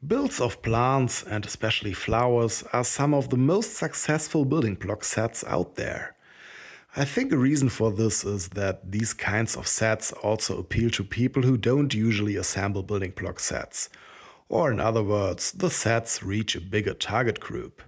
Builds of plants, and especially flowers, are some of the most successful building block sets out there. I think a reason for this is that these kinds of sets also appeal to people who don't usually assemble building block sets. Or, in other words, the sets reach a bigger target group.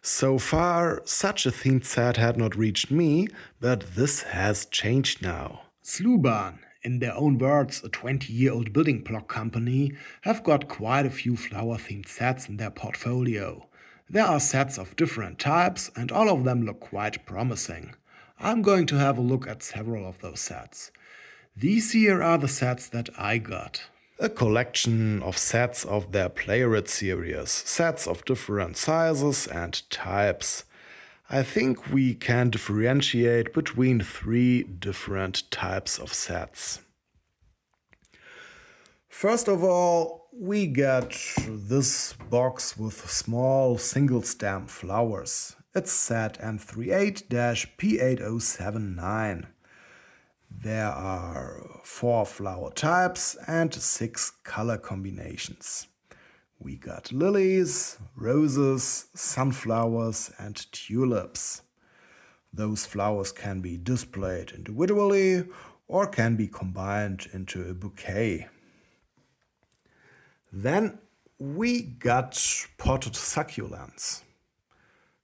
So far, such a themed set had not reached me, but this has changed now. Sluban, in their own words, a 20-year-old building block company, have got quite a few flower themed sets in their portfolio. There are sets of different types, and all of them look quite promising. I'm going to have a look at several of those sets. These here are the sets that I got. A collection of sets of their Player It series, sets of different sizes and types. I think we can differentiate between three different types of sets. First of all, we get this box with small single stem flowers. It's set M38-P8079. There are 4 flower types and 6 color combinations. We got lilies, roses, sunflowers, and tulips. Those flowers can be displayed individually or can be combined into a bouquet. Then we got potted succulents.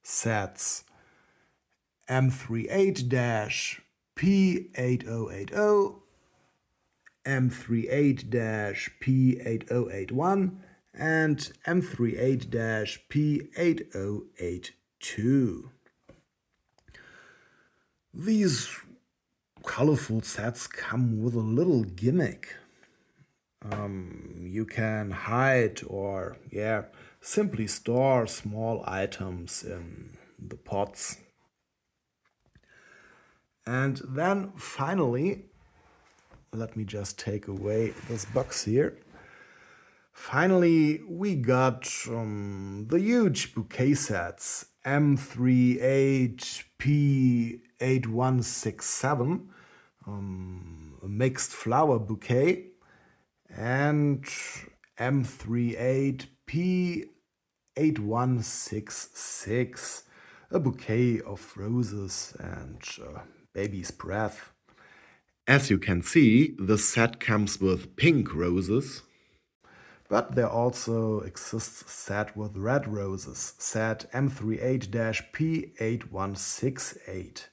Sets M38-P8080, M38-P8081, and M38-P8082. These colorful sets come with a little gimmick. You can hide or, simply store small items in the pots. And then finally, let me just take away this box here. Finally, we got the huge bouquet sets M38P8167, a mixed flower bouquet, and M38P8166, a bouquet of roses and baby's breath. As you can see, the set comes with pink roses, but there also exists a set with red roses, set M38-P8168.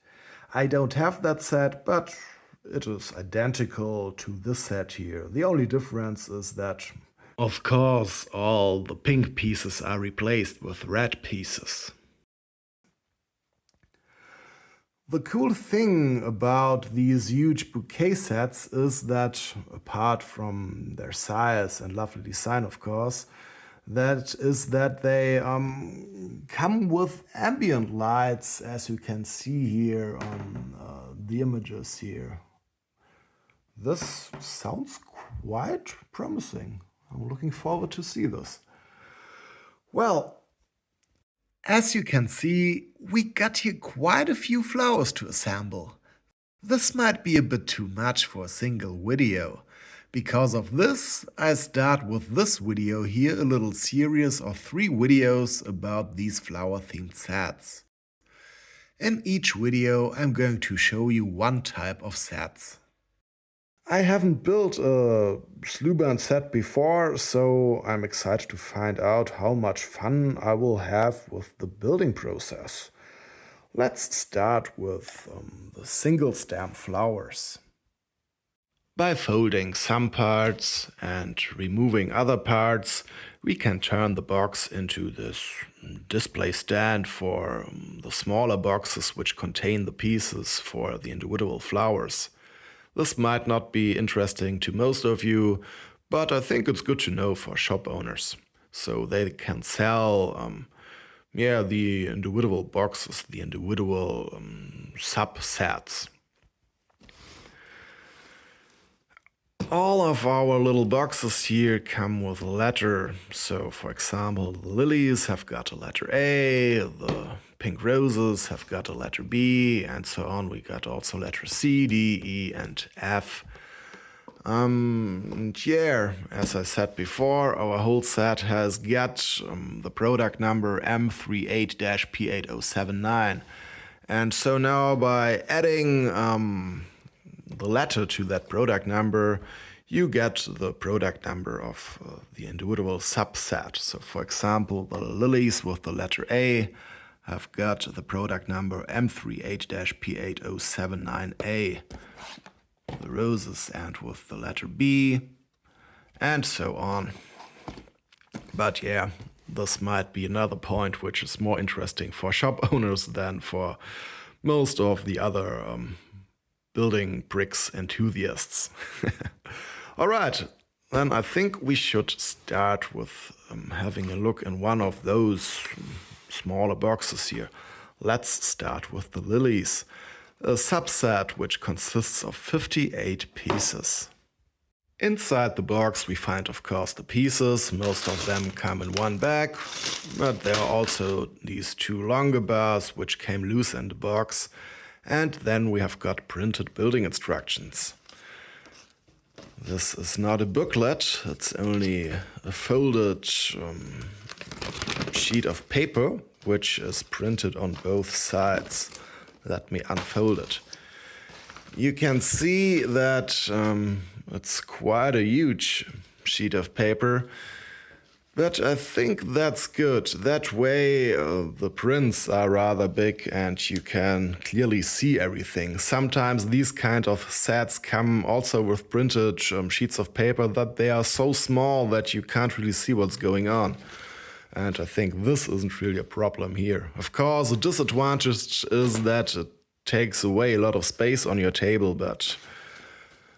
I don't have that set, but it is identical to this set here. The only difference is that, of course, all the pink pieces are replaced with red pieces. The cool thing about these huge bouquet sets is that, apart from their size and lovely design, of course, that they come with ambient lights, as you can see here on the images here. This sounds quite promising. I'm looking forward to see this. Well, as you can see, we got here quite a few flowers to assemble. This might be a bit too much for a single video. Because of this, I start with this video here, a little series of 3 videos about these flower-themed sets. In each video, I'm going to show you one type of sets. I haven't built a Sluban set before, so I'm excited to find out how much fun I will have with the building process. Let's start with the single stem flowers. By folding some parts and removing other parts, we can turn the box into this display stand for the smaller boxes which contain the pieces for the individual flowers. This might not be interesting to most of you, but I think it's good to know for shop owners. So they can sell the individual boxes, the individual subsets. All of our little boxes here come with a letter. So, for example, the lilies have got a letter A, the pink roses have got a letter B, and so on. We got also letter C, D, E, and F. And yeah, as I said before, our whole set has got the product number M38-P8079. And so now by adding the letter to that product number, you get the product number of the individual subset. So for example, the lilies with the letter A have got the product number M38-P8079A. The roses end with the letter B, and so on. But yeah, this might be another point which is more interesting for shop owners than for most of the other building bricks enthusiasts. Alright, then I think we should start with having a look in one of those smaller boxes here. Let's start with the lilies, a subset which consists of 58 pieces. Inside the box we find of course the pieces. Most of them come in one bag, but there are also these two longer bars which came loose in the box, and then we have got printed building instructions. This is not a booklet, it's only a folded sheet of paper which is printed on both sides. Let me unfold it. You can see that it's quite a huge sheet of paper, but I think that's good. That way the prints are rather big and you can clearly see everything. Sometimes these kind of sets come also with printed sheets of paper that they are so small that you can't really see what's going on. And I think this isn't really a problem here. Of course, the disadvantage is that it takes away a lot of space on your table, but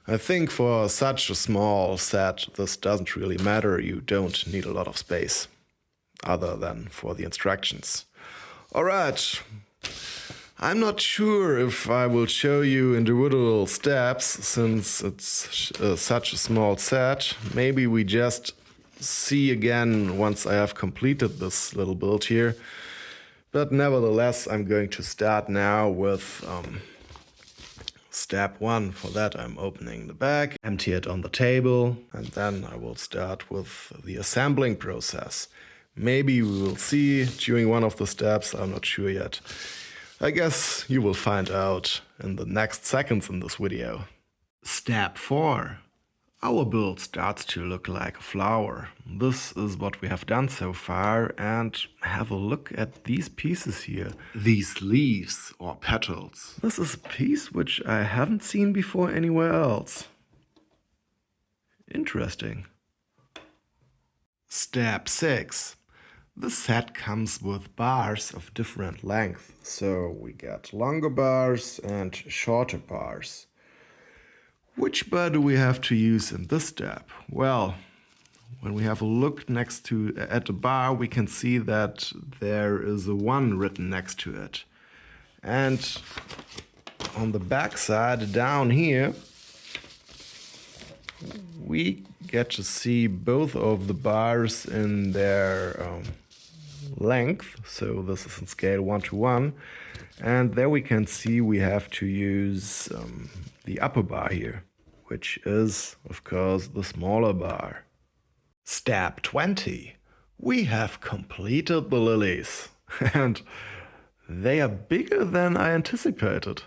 I think for such a small set, this doesn't really matter. You don't need a lot of space, other than for the instructions. Alright, I'm not sure if I will show you individual steps, since it's such a small set. Maybe we just see again once I have completed this little build here. But nevertheless, I'm going to start now with step 1. For that I'm opening the bag, empty it on the table, and then I will start with the assembling process. Maybe we will see during one of the steps, I'm not sure yet. I guess you will find out in the next seconds in this video. Step 4. Our build starts to look like a flower. This is what we have done so far, and have a look at these pieces here. These leaves or petals. This is a piece which I haven't seen before anywhere else. Interesting. Step 6. The set comes with bars of different length. So we get longer bars and shorter bars. Which bar do we have to use in this step? Well, when we have a look at the bar, we can see that there is a 1 written next to it. And on the back side, down here, we get to see both of the bars in their length. So this is in scale 1:1. And there we can see we have to use the upper bar here, which is, of course, the smaller bar. Step 20. We have completed the lilies, and they are bigger than I anticipated.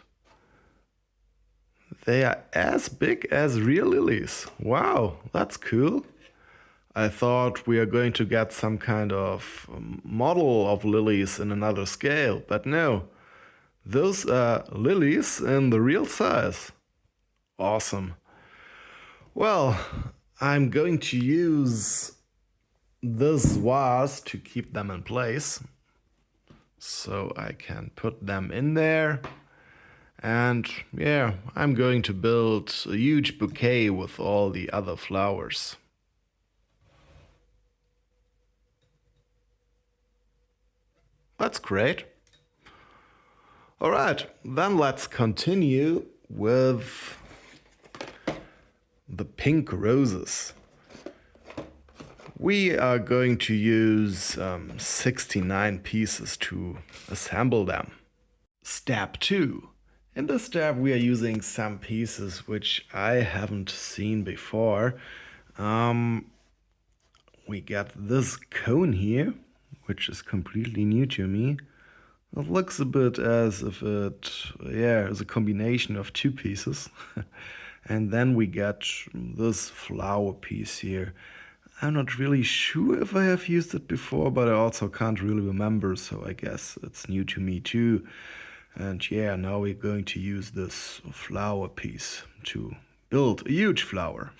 They are as big as real lilies. Wow, that's cool. I thought we are going to get some kind of model of lilies in another scale, but no. Those are lilies in the real size. Awesome. Well, I'm going to use this vase to keep them in place. So I can put them in there. And yeah, I'm going to build a huge bouquet with all the other flowers. That's great. Alright, then let's continue with the pink roses. We are going to use 69 pieces to assemble them. Step 2. In this step we are using some pieces which I haven't seen before. We got this cone here, which is completely new to me. It looks a bit as if it, is a combination of two pieces. And then we got this flower piece here. I'm not really sure if I have used it before, but I also can't really remember, so I guess it's new to me too. And yeah, now we're going to use this flower piece to build a huge flower.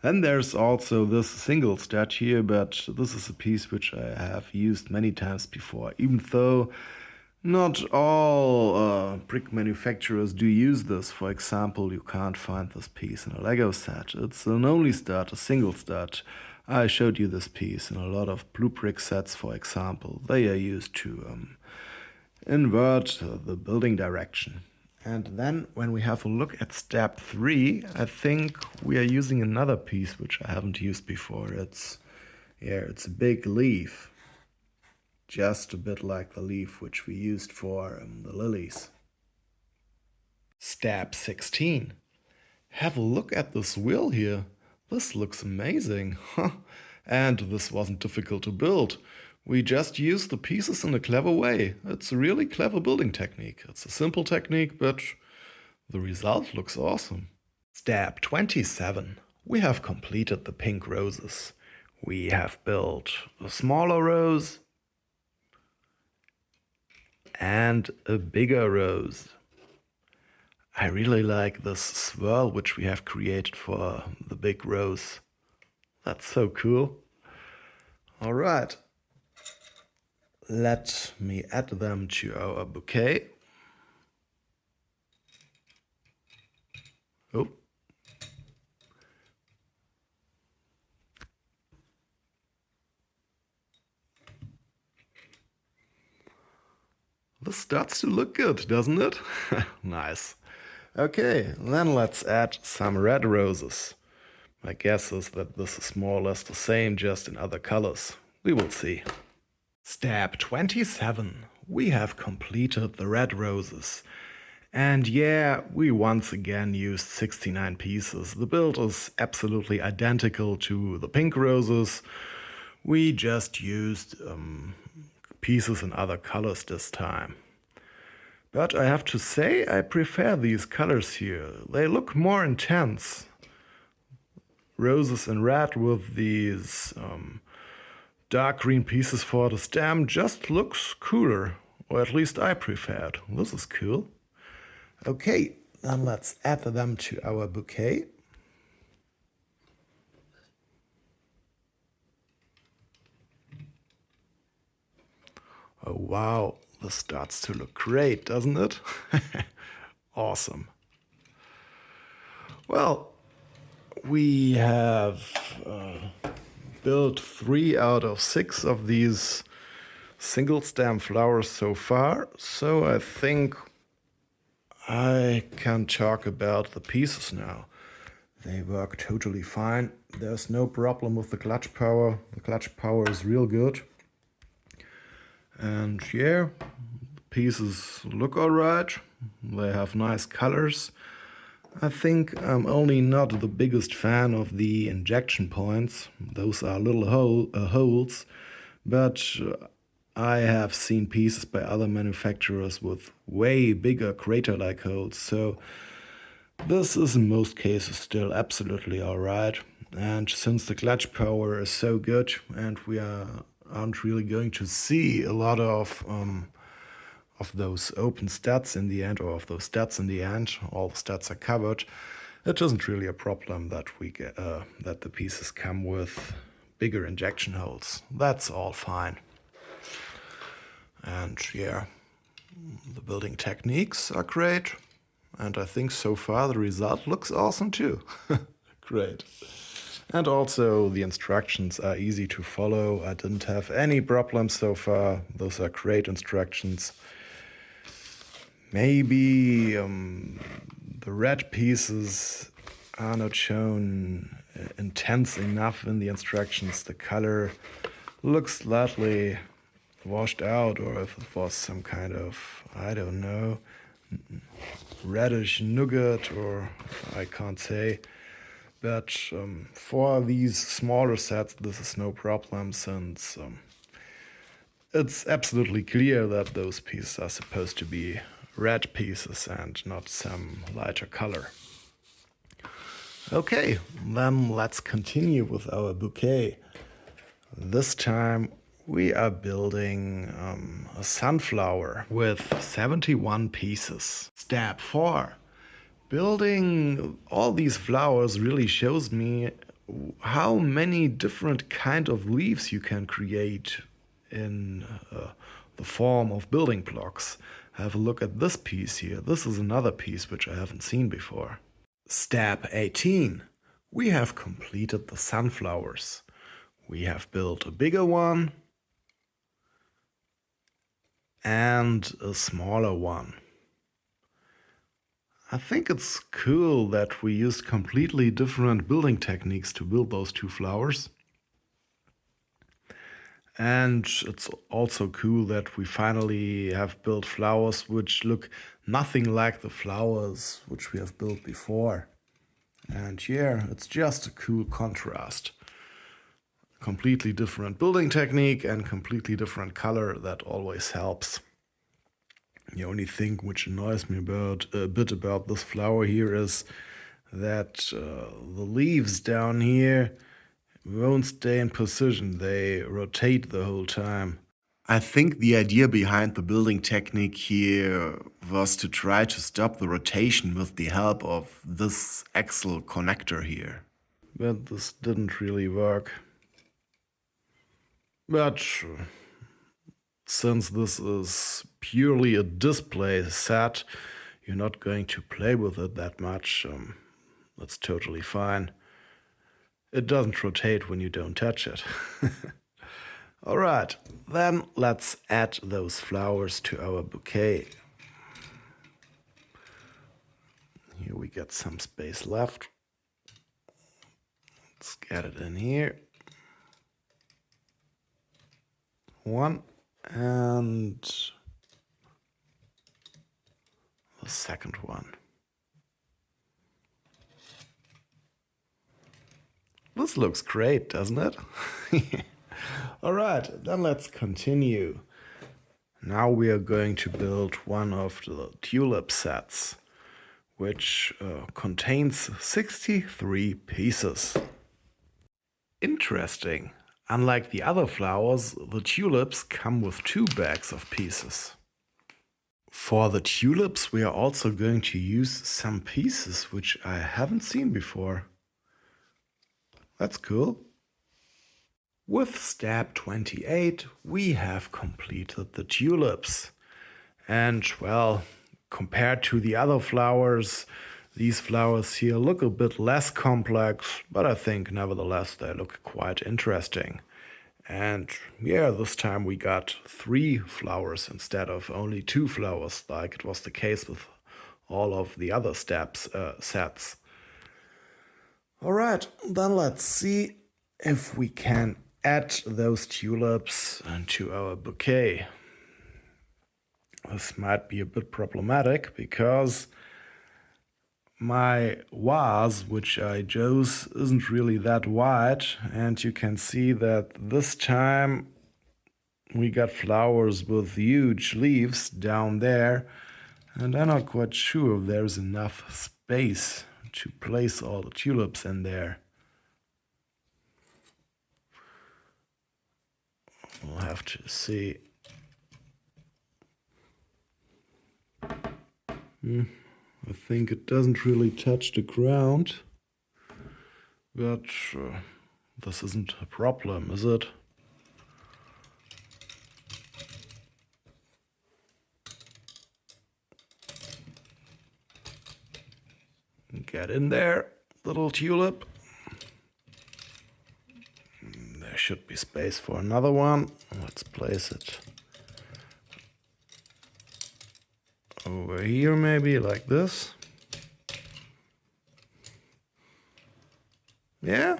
Then there's also this single stud here, but this is a piece which I have used many times before, even though not all brick manufacturers do use this. For example, you can't find this piece in a Lego set. It's an only stud, a single stud. I showed you this piece in a lot of blue brick sets, for example. They are used to invert the building direction. And then when we have a look at step 3, I think we are using another piece which I haven't used before. It's a big leaf. Just a bit like the leaf which we used for the lilies. Step 16. Have a look at this wheel here. This looks amazing. And this wasn't difficult to build. We just used the pieces in a clever way. It's a really clever building technique. It's a simple technique, but the result looks awesome. Step 27. We have completed the pink roses. We have built a smaller rose and a bigger rose. I really like this swirl which we have created for the big rose. That's so cool. All right. Let me add them to our bouquet. Oh. This starts to look good, doesn't it? Nice. Okay, then let's add some red roses. My guess is that this is more or less the same, just in other colors. We will see. Step 27. We have completed the red roses. And yeah, we once again used 69 pieces. The build is absolutely identical to the pink roses. We just used pieces in other colors this time. But I have to say, I prefer these colors here. They look more intense. Roses in red with these dark green pieces for the stem just looks cooler, or at least I prefer it. This is cool. Okay, then let's add them to our bouquet. Oh wow, this starts to look great, doesn't it? Awesome. Well, we have built 3 out of 6 of these single stem flowers so far, so I think I can talk about the pieces now. They work totally fine. There's no problem with the clutch power. The clutch power is real good. And yeah, the pieces look alright. They have nice colors. I think I'm only not the biggest fan of the injection points. Those are little holes, but I have seen pieces by other manufacturers with way bigger crater-like holes, so this is in most cases still absolutely alright. And since the clutch power is so good and we aren't really going to see a lot of those open stats in the end, or of those stats in the end, all the stats are covered, it isn't really a problem that we get that the pieces come with bigger injection holes. That's all fine. And yeah, the building techniques are great, and I think so far the result looks awesome too. Great. And also the instructions are easy to follow. I didn't have any problems so far. Those are great instructions. Maybe the red pieces are not shown intense enough in the instructions. The color looks slightly washed out, or if it was some kind of, I don't know, reddish nougat, or I can't say. But for these smaller sets, this is no problem, since it's absolutely clear that those pieces are supposed to be red pieces and not some lighter color. Okay, then let's continue with our bouquet. This time we are building a sunflower with 71 pieces. Step 4. Building all these flowers really shows me how many different kind of leaves you can create in the form of building blocks. Have a look at this piece here. This is another piece which I haven't seen before. Step 18. We have completed the sunflowers. We have built a bigger one and a smaller one. I think it's cool that we used completely different building techniques to build those two flowers. And it's also cool that we finally have built flowers which look nothing like the flowers which we have built before. And yeah, it's just a cool contrast. Completely different building technique and completely different color, that always helps. The only thing which annoys me a bit about this flower here is that the leaves down here won't stay in position. They rotate the whole time. I think the idea behind the building technique here was to try to stop the rotation with the help of this axle connector here. But this didn't really work. But since this is purely a display set, you're not going to play with it that much. That's totally fine. It doesn't rotate when you don't touch it. Alright, then let's add those flowers to our bouquet. Here we got some space left. Let's get it in here. One, and the second one. This looks great, doesn't it? Alright, then let's continue. Now we are going to build one of the tulip sets, which contains 63 pieces. Interesting. Unlike the other flowers, the tulips come with 2 bags of pieces. For the tulips, we are also going to use some pieces which I haven't seen before. That's cool. With step 28, we have completed the tulips. And well, compared to the other flowers, these flowers here look a bit less complex, but I think nevertheless they look quite interesting. And yeah, this time we got 3 flowers instead of only 2 flowers, like it was the case with all of the other sets. Alright, then let's see if we can add those tulips into our bouquet. This might be a bit problematic because my vase, which I chose, isn't really that wide, and you can see that this time we got flowers with huge leaves down there, and I'm not quite sure if there's enough space to place all the tulips in there. We'll have to see. I think it doesn't really touch the ground, but this isn't a problem, is it? Get in there, little tulip. There should be space for another one. Let's place it over here, maybe like this. Yeah,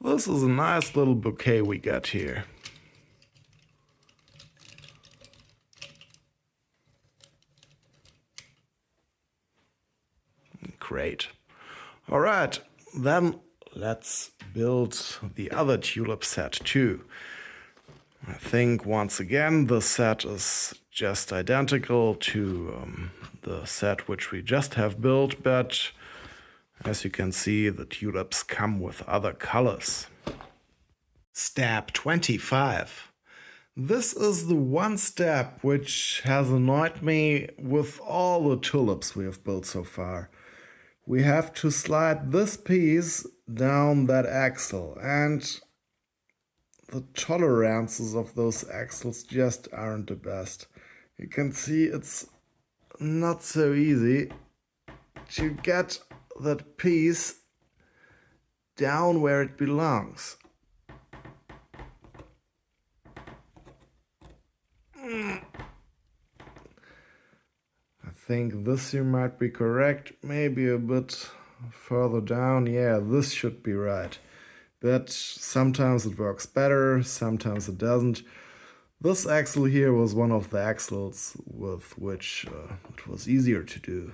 this is a nice little bouquet we got here. great. All right, then let's build the other tulip set too. I think once again the set is just identical to the set which we just have built, but as you can see, the tulips come with other colors. Step 25. This is the one step which has annoyed me with all the tulips we have built so far. We have to slide this piece down that axle, and the tolerances of those axles just aren't the best. You can see it's not so easy to get that piece down where it belongs. I think this you might be correct, maybe a bit further down. Yeah, this should be right. But sometimes it works better, sometimes it doesn't. This axle here was one of the axles with which it was easier to do.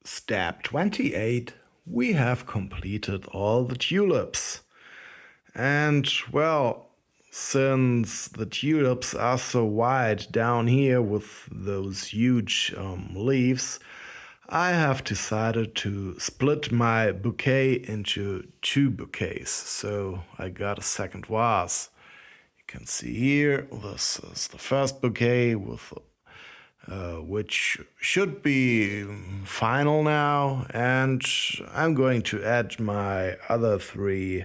Step 28. We have completed all the tulips. And well, since the tulips are so wide down here with those huge leaves, I have decided to split my bouquet into two bouquets. So I got a second vase. You can see here, this is the first bouquet with which should be final now, and I'm going to add my other three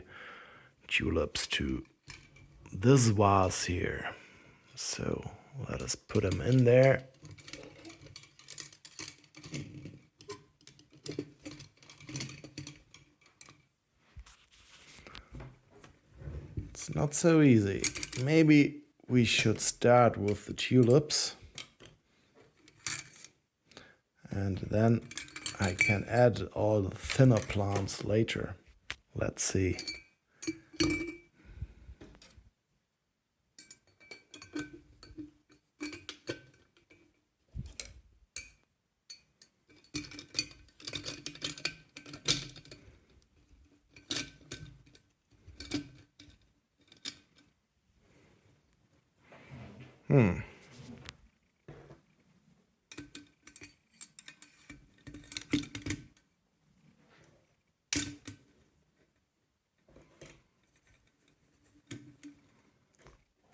tulips to this vase here. So let us put them in there. It's not so easy. Maybe we should start with the tulips. And then I can add all the thinner plants later. Let's see.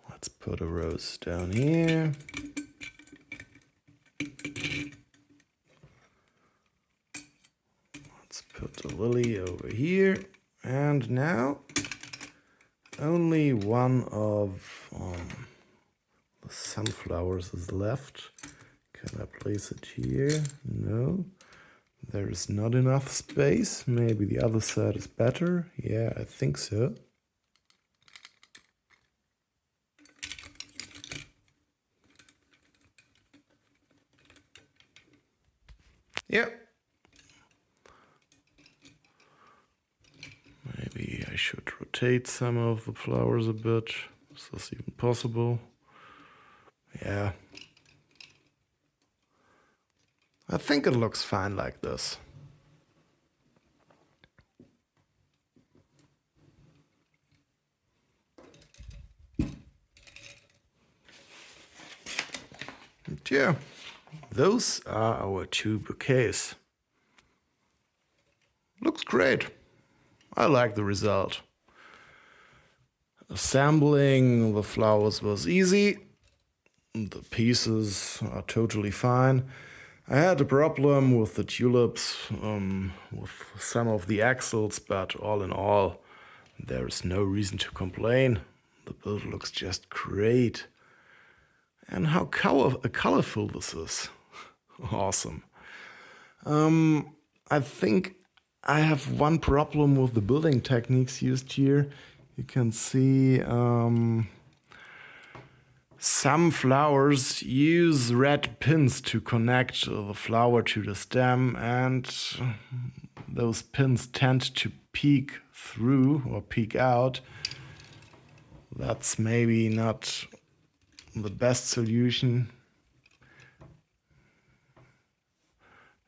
Let's put a rose down here. Let's put a lily over here. And now only one of the sunflowers is left. Can I place it here? No. There is not enough space. Maybe the other side is better. Yeah, I think so. Yeah. Maybe I should rotate some of the flowers a bit. Is this even possible? Yeah. I think it looks fine like this. And yeah, those are our two bouquets. Looks great. I like the result. Assembling the flowers was easy. The pieces are totally fine. I had a problem with the tulips, with some of the axles, but all in all, there is no reason to complain. The build looks just great. And how colorful this is. Awesome. I think I have one problem with the building techniques used here. You can see some flowers use red pins to connect the flower to the stem, and those pins tend to peek through or peek out. That's maybe not the best solution.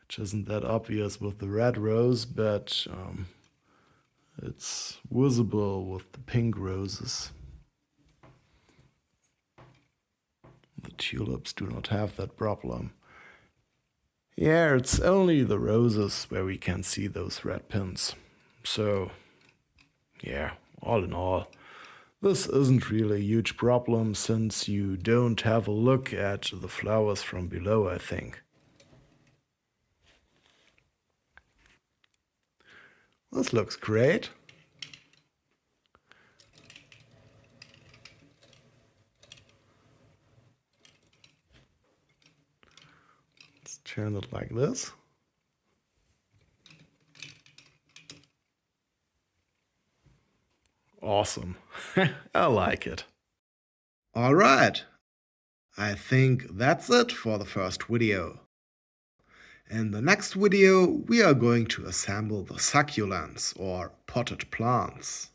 which isn't that obvious with the red rose, but it's visible with the pink roses. The tulips do not have that problem. Yeah, it's only the roses where we can see those red pins. So, yeah, all in all, this isn't really a huge problem since you don't have a look at the flowers from below, I think. This looks great. Let's turn it like this. Awesome. I like it. All right. I think that's it for the first video. In the next video, we are going to assemble the succulents or potted plants.